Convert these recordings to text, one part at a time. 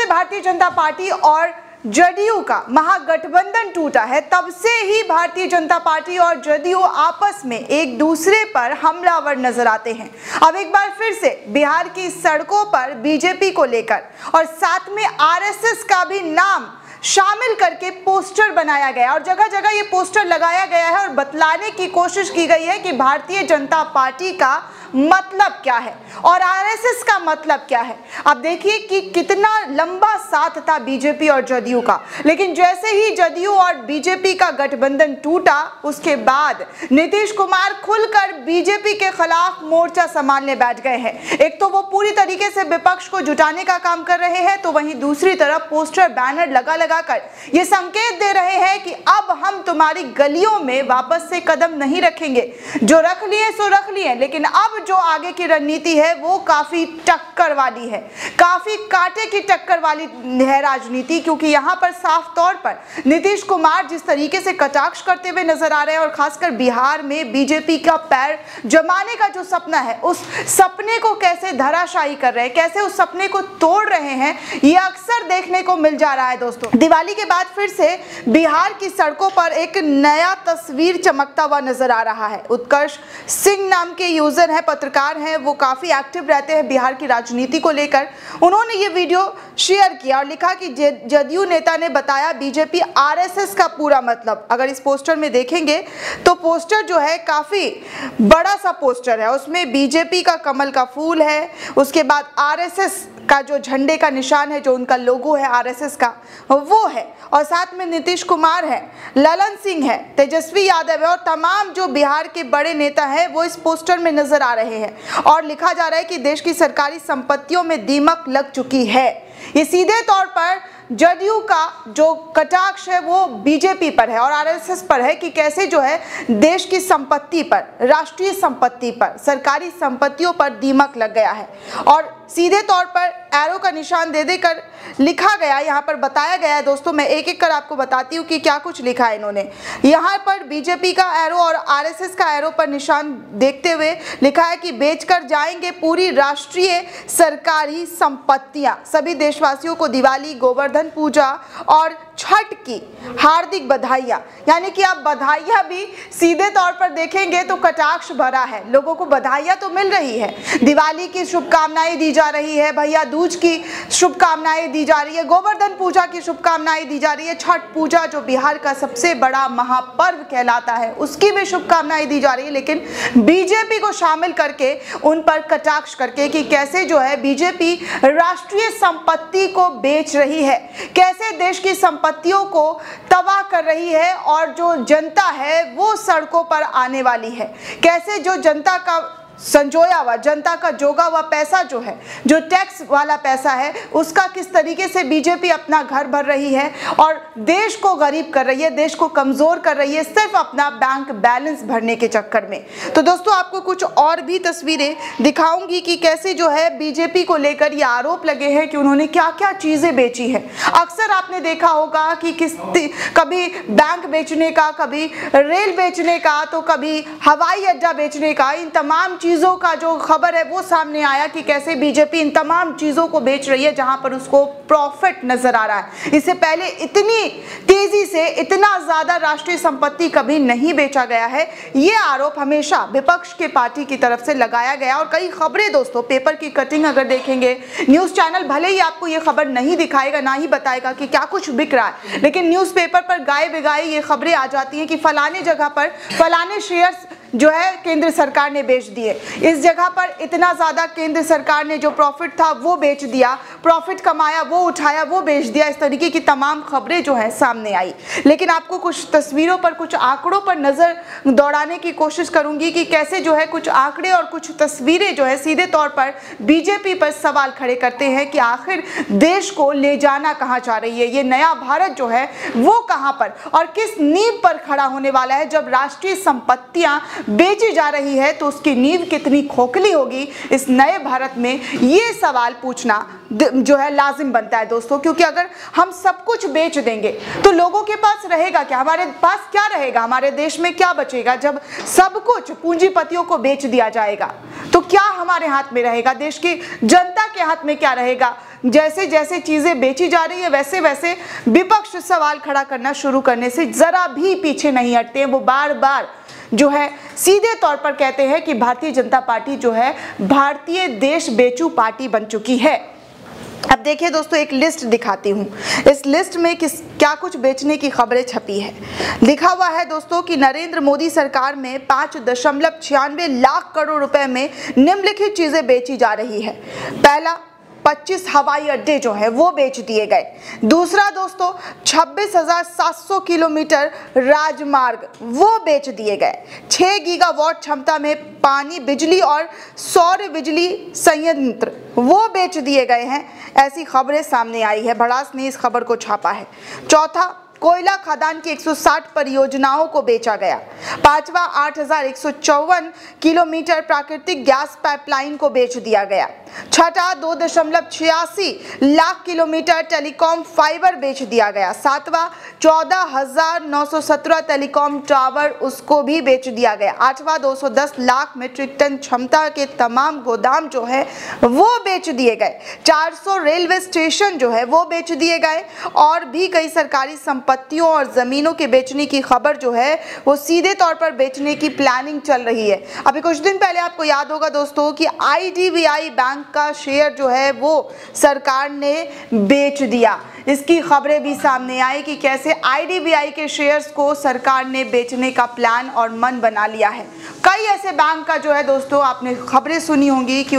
Bharatiya Janata party और जदयू का महागठबंधन टूटा है, तब से ही भारतीय जनता पार्टी और जदयू आपस में एक दूसरे पर हमलावर नजर आते हैं। अब एक बार फिर से बिहार की सड़कों पर बीजेपी को लेकर और साथ में आरएसएस का भी नाम शामिल करके पोस्टर बनाया गया और जगह जगह ये पोस्टर लगाया गया है और बतलाने की कोशिश की गई है कि भारतीय जनता पार्टी का मतलब क्या है और आरएसएस का मतलब क्या है। अब देखिए कि कितना लंबा साथ था बीजेपी और जदयू का, लेकिन जैसे ही जदयू और बीजेपी का गठबंधन टूटा उसके बाद नीतीश कुमार खुलकर बीजेपी के खिलाफ मोर्चा संभालने बैठ गए हैं। एक तो वो पूरी तरीके से विपक्ष को जुटाने का काम कर रहे हैं, तो वहीं दूसरी तरफ पोस्टर बैनर लगा लगाकर ये संकेत दे रहे हैं कि अब हम तुम्हारी गलियों में वापस से कदम नहीं रखेंगे, जो रख लिए सो रख लिए, लेकिन अब जो आगे की रणनीति है वो काफी टक्कर वाली है, काफी कांटे की टक्कर वाली है राजनीति, क्योंकि यहां पर साफ तौर पर नीतीश कुमार जिस तरीके से कटाक्ष करते हुए नजर आ रहे हैं और खासकर बिहार में बीजेपी का पैर जमाने का जो सपना है उस सपने को कैसे धराशायी कर रहे हैं, कैसे उस सपने को तोड़ रहे हैं, ये अक्सर देखने को मिल जा रहा है। दोस्तों, दिवाली के बाद फिर से बिहार की सड़कों पर एक नया तस्वीर चमकता हुआ नजर आ रहा है। उत्कर्ष सिंह नाम के यूजर है, पत्रकार हैं, वो काफी एक्टिव रहते हैं बिहार की राजनीति को लेकर। उन्होंने ये वीडियो शेयर किया और लिखा कि जदयू नेता ने बताया बीजेपी आरएसएस का पूरा मतलब। अगर इस पोस्टर में देखेंगे तो पोस्टर जो है काफी बड़ा सा पोस्टर है, उसमें बीजेपी का कमल का फूल है, उसके बाद आरएसएस का जो झंडे का निशान है, जो उनका लोगो है आरएसएस का वो है, और साथ में नीतीश कुमार है, ललन सिंह है, तेजस्वी यादव है और तमाम जो बिहार के बड़े नेता हैं वो इस पोस्टर में नजर आ रहे हैं। और लिखा जा रहा है कि देश की सरकारी संपत्तियों में दीमक लग चुकी है। ये सीधे तौर पर जदयू का जो कटाक्ष है वो बीजेपी पर है और आरएसएस पर है कि कैसे जो है देश की संपत्ति पर, राष्ट्रीय संपत्ति पर, सरकारी संपत्तियों पर दीमक लग गया है। और सीधे तौर पर एरो का निशान दे देकर लिखा गया, यहाँ पर बताया गया है। दोस्तों, मैं एक एक कर आपको बताती हूँ कि क्या कुछ लिखा है इन्होंने। यहाँ पर बीजेपी का एरो और आरएसएस का एरो पर निशान देखते हुए लिखा है कि बेचकर जाएंगे पूरी राष्ट्रीय सरकारी संपत्तियां। सभी देशवासियों को दिवाली, गोवर्धन पूजा और छठ की हार्दिक बधाइयां। यानी कि आप बधाइयां भी सीधे तौर पर देखेंगे तो कटाक्ष भरा है, लोगों को बधाइयां तो मिल रही है, दिवाली की शुभकामनाएं दी जा रही है, भैया दूज की शुभकामनाएं दी जा रही है, गोवर्धन पूजा की शुभकामनाएं दी जा रही है, छठ पूजा जो बिहार का सबसे बड़ा महापर्व कहलाता है उसकी भी शुभकामनाएं दी जा रही है। लेकिन बीजेपी को शामिल करके उन पर कटाक्ष करके कि कैसे जो है बीजेपी राष्ट्रीय संपत्ति को बेच रही है, कैसे देश की संपत्तियों को तबाह कर रही है और जो जनता है वो सड़कों पर आने वाली है, कैसे जो जनता का संजोया हुआ, जनता का जोगा हुआ पैसा जो है, जो टैक्स वाला पैसा है, उसका किस तरीके से बीजेपी अपना घर भर रही है और देश को गरीब कर रही है, देश को कमजोर कर रही है सिर्फ अपना बैंक बैलेंस भरने के चक्कर में। तो दोस्तों, आपको कुछ और भी तस्वीरें दिखाऊंगी कि कैसे जो है बीजेपी को लेकर ये आरोप लगे हैं कि उन्होंने क्या क्या चीजें बेची है। अक्सर आपने देखा होगा कि कभी बैंक बेचने का, कभी रेल बेचने का, तो कभी हवाई अड्डा बेचने का, इन तमाम चीजों का जो खबर है वो सामने आया कि कैसे बीजेपी इन तमाम चीजों को बेच रही है जहां पर उसको प्रॉफिट नजर आ रहा है। इससे पहले इतनी तेजी से इतना ज्यादा राष्ट्रीय संपत्ति कभी नहीं बेचा गया है। ये आरोप हमेशा विपक्ष के पार्टी की तरफ से लगाया गया और कई खबरें, दोस्तों, पेपर की कटिंग अगर देखेंगे, न्यूज चैनल भले ही आपको ये खबर नहीं दिखाएगा, ना ही बताएगा कि क्या कुछ बिक रहा है, लेकिन न्यूज़पेपर पर गाए बिगाए ये खबरें आ जाती हैं कि फलाने जगह पर फलाने शेयर्स जो है केंद्र सरकार ने बेच दिए, इस जगह पर इतना ज्यादा केंद्र सरकार ने जो प्रॉफिट था वो बेच दिया, प्रॉफिट कमाया वो उठाया वो बेच दिया। इस तरीके की तमाम खबरें जो है सामने आई। लेकिन आपको कुछ तस्वीरों पर, कुछ आंकड़ों पर नजर दौड़ाने की कोशिश करूंगी कि कैसे जो है कुछ आंकड़े और कुछ तस्वीरें जो है सीधे तौर पर बीजेपी पर सवाल खड़े करते हैं कि आखिर देश को ले जाना कहाँ जा रही है, ये नया भारत जो है वो कहाँ पर और किस नींव पर खड़ा होने वाला है। जब राष्ट्रीय संपत्तियां बेची जा रही है तो उसकी नींव कितनी खोखली होगी इस नए भारत में, ये सवाल पूछना जो है लाजिम बनता है दोस्तों, क्योंकि अगर हम सब कुछ बेच देंगे तो लोगों के पास रहेगा क्या, हमारे पास क्या रहेगा, हमारे देश में क्या बचेगा। जब सब कुछ पूंजीपतियों को बेच दिया जाएगा तो क्या हमारे हाथ में रहेगा, देश की जनता के हाथ में क्या रहेगा। जैसे जैसे चीजें बेची जा रही है वैसे वैसे विपक्ष सवाल खड़ा करना शुरू करने से जरा भी पीछे नहीं हटते हैं। वो बार बार जो है सीधे तौर पर कहते हैं कि भारतीय जनता पार्टी जो है भारतीय देश बेचू पार्टी बन चुकी है। अब देखिए दोस्तों, एक लिस्ट दिखाती हूँ। इस लिस्ट में क्या कुछ बेचने की खबरें छपी है। लिखा हुआ है दोस्तों कि नरेंद्र मोदी सरकार में 5.96 लाख करोड़ रुपए में निम्नलिखित चीजें बेची जा रही है। पहला, 25 हवाई अड्डे जो है वो बेच दिए गए। दूसरा दोस्तों, 26,700 किलोमीटर राजमार्ग वो बेच दिए गए। 6 गीगावाट क्षमता में पानी, बिजली और सौर बिजली संयंत्र वो बेच दिए गए हैं। ऐसी खबरें सामने आई है, भड़ास ने इस खबर को छापा है। चौथा, कोयला खदान की 160 परियोजनाओं को बेचा गया। पांचवा, 8,154 किलोमीटर प्राकृतिक गैस पाइपलाइन को बेच दिया गया। छठा, 2.86 लाख किलोमीटर टेलीकॉम फाइबर बेच दिया गया। सातवां, 14,917 टेलीकॉम टावर उसको भी बेच दिया गया। आठवां, 210 लाख मीट्रिक टन क्षमता के तमाम गोदाम जो है वो बेच दिए गए। 400 रेलवे स्टेशन जो है वो बेच दिए गए। और भी कई सरकारी संपत्तियों और जमीनों के बेचने की खबर जो है वो सीधे तौर पर बेचने की प्लानिंग चल रही है। अभी कुछ दिन पहले आपको याद होगा दोस्तों कि IDBI बैंक का शेयर जो है वो सरकार ने बेच दिया। इसकी खबरें भी सामने आई कि कैसे IDBI के शेयर्स को सरकार ने बेचने का प्लान और मन बना लिया है। कई ऐसे बैंक का जो है दोस्तों आपने खबरें सुनी होंगी कि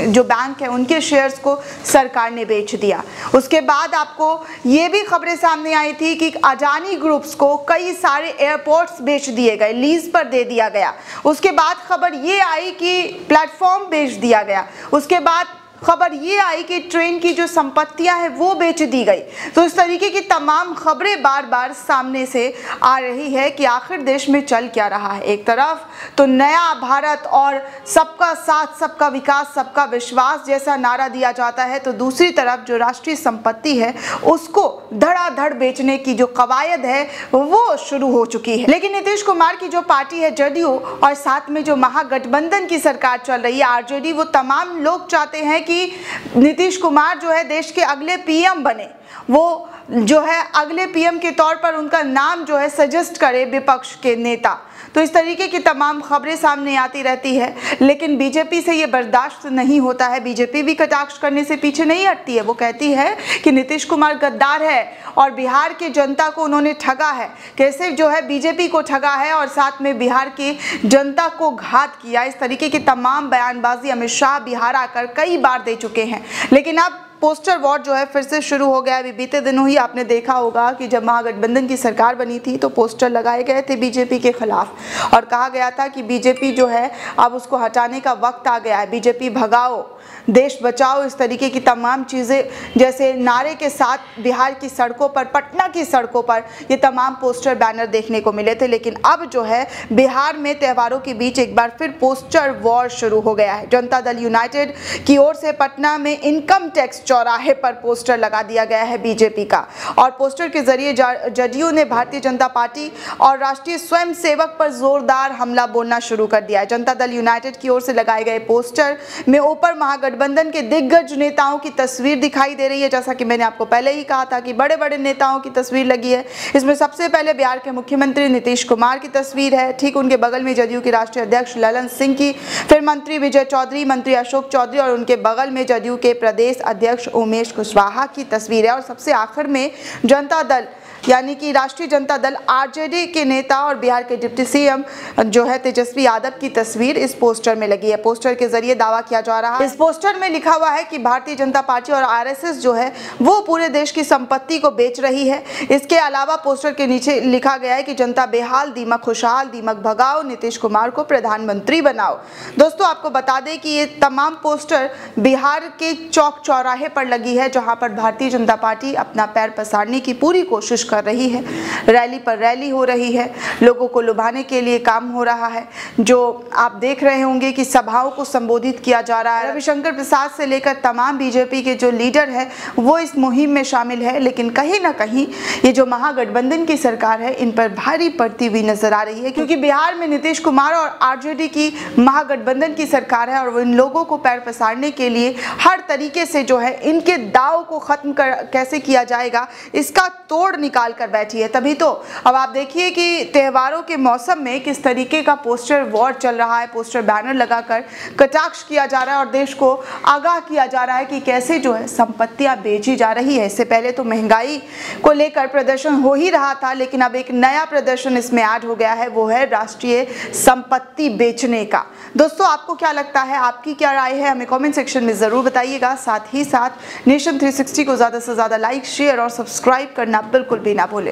जो बैंक है उनके शेयर्स को सरकार ने बेच दिया। उसके बाद आपको ये भी खबरें सामने आई थी कि अडानी ग्रुप्स को कई सारे एयरपोर्ट्स बेच दिए गए, लीज पर दे दिया गया। उसके बाद खबर ये आई कि प्लेटफॉर्म बेच दिया गया। उसके बाद खबर ये आई कि ट्रेन की जो संपत्तियां हैं वो बेच दी गई। तो इस तरीके की तमाम खबरें बार बार सामने से आ रही है कि आखिर देश में चल क्या रहा है। एक तरफ तो नया भारत और सबका साथ, सबका विकास, सबका विश्वास जैसा नारा दिया जाता है, तो दूसरी तरफ जो राष्ट्रीय संपत्ति है उसको धड़ाधड़ बेचने की जो कवायद है वो शुरू हो चुकी है। लेकिन नीतीश कुमार की जो पार्टी है जदयू और साथ में जो महागठबंधन की सरकार चल रही है RJD, वो तमाम लोग चाहते हैं कि नीतीश कुमार जो है देश के अगले PM बने। वो जो है अगले PM के तौर पर उनका नाम जो है सजेस्ट करे विपक्ष के नेता। तो इस तरीके की तमाम खबरें सामने आती रहती है। लेकिन बीजेपी से ये बर्दाश्त नहीं होता है। बीजेपी भी कटाक्ष करने से पीछे नहीं हटती है। वो कहती है कि नीतीश कुमार गद्दार है और बिहार की जनता को उन्होंने ठगा है। कैसे जो है बीजेपी को ठगा है और साथ में बिहार की जनता को घात किया। इस तरीके की तमाम बयानबाजी अमित शाह बिहार आकर कई बार दे चुके हैं। लेकिन अब पोस्टर वॉर जो है फिर से शुरू हो गया। अभी बीते दिनों ही आपने देखा होगा कि जब महागठबंधन की सरकार बनी थी तो पोस्टर लगाए गए थे बीजेपी के खिलाफ और कहा गया था कि बीजेपी जो है अब उसको हटाने का वक्त आ गया है। बीजेपी भगाओ, देश बचाओ, इस तरीके की तमाम चीज़ें जैसे नारे के साथ बिहार की सड़कों पर, पटना की सड़कों पर ये तमाम पोस्टर बैनर देखने को मिले थे। लेकिन अब जो है बिहार में त्योहारों के बीच एक बार फिर पोस्टर वॉर शुरू हो गया है। जनता दल यूनाइटेड की ओर से पटना में इनकम टैक्स चौराहे पर पोस्टर लगा दिया गया है बीजेपी का। और पोस्टर के जरिए जदयू ने भारतीय जनता पार्टी और राष्ट्रीय स्वयंसेवक पर जोरदार हमला बोलना शुरू कर दिया है। जनता दल यूनाइटेड की ओर से लगाए गए पोस्टर में ऊपर महागठबंधन के दिग्गज नेताओं की तस्वीर दिखाई दे रही है। जैसा कि मैंने आपको पहले ही कहा था कि बड़े बड़े नेताओं की तस्वीर लगी है। इसमें सबसे पहले बिहार के मुख्यमंत्री नीतीश कुमार की तस्वीर है। ठीक उनके बगल में जदयू के राष्ट्रीय अध्यक्ष ललन सिंह की, फिर मंत्री विजय चौधरी, मंत्री अशोक चौधरी और उनके बगल में जदयू के प्रदेश अध्यक्ष उमेश कुशवाहा की तस्वीर है। और सबसे आखिर में जनता दल यानी कि राष्ट्रीय जनता दल RJD के नेता और बिहार के डिप्टी CM जो है तेजस्वी यादव की तस्वीर इस पोस्टर में लगी है। पोस्टर के जरिए दावा किया जा रहा है, इस पोस्टर में लिखा हुआ है कि भारतीय जनता पार्टी और RSS जो है वो पूरे देश की संपत्ति को बेच रही है। इसके अलावा पोस्टर के नीचे लिखा गया है कि जनता बेहाल, दीमक खुशहाल, दीमक भगाओ, नीतीश कुमार को प्रधानमंत्री बनाओ। दोस्तों आपको बता दें कि ये तमाम पोस्टर बिहार के चौक चौराहे पर लगी है, जहां पर भारतीय जनता पार्टी अपना पैर पसारने की पूरी कोशिश कर रही है। रैली पर रैली हो रही है, लोगों को लुभाने के लिए काम हो रहा है। जो आप देख रहे होंगे कि सभाओं को संबोधित किया जा रहा है। रविशंकर प्रसाद से लेकर तमाम बीजेपी के जो लीडर है वो इस मुहिम में शामिल है, लेकिन कहीं ना कहीं ये जो महागठबंधन की सरकार है इन पर भारी पड़ती हुई नजर आ रही है, क्योंकि बिहार में नीतीश कुमार और आरजेडी की महागठबंधन की सरकार है और वो इन लोगों को पैर पसारने के लिए हर तरीके से जो है इनके दाव को खत्म कैसे किया जाएगा इसका तोड़ निकाल कर बैठी है। तभी तो अब आप देखिए कि त्योहारों के मौसम में किस तरीके का पोस्टर वॉर चल रहा है, पोस्टर बैनर लगाकर कटाक्ष किया जा रहा है और देश को आगाह किया जा रहा है कि कैसे जो है संपत्तियां बेची जा रही है। इससे पहले तो महंगाई को लेकर प्रदर्शन हो ही रहा था, लेकिन अब एक नया प्रदर्शन इसमें ऐड हो गया है, वो है राष्ट्रीय संपत्ति बेचने का। दोस्तों आपको क्या लगता है, आपकी क्या राय है, हमें कमेंट सेक्शन में जरूर बताइएगा। साथ ही साथ नेशन 360 को ज्यादा से ज्यादा लाइक, शेयर और सब्सक्राइब करना बिल्कुल भी ना भूलें।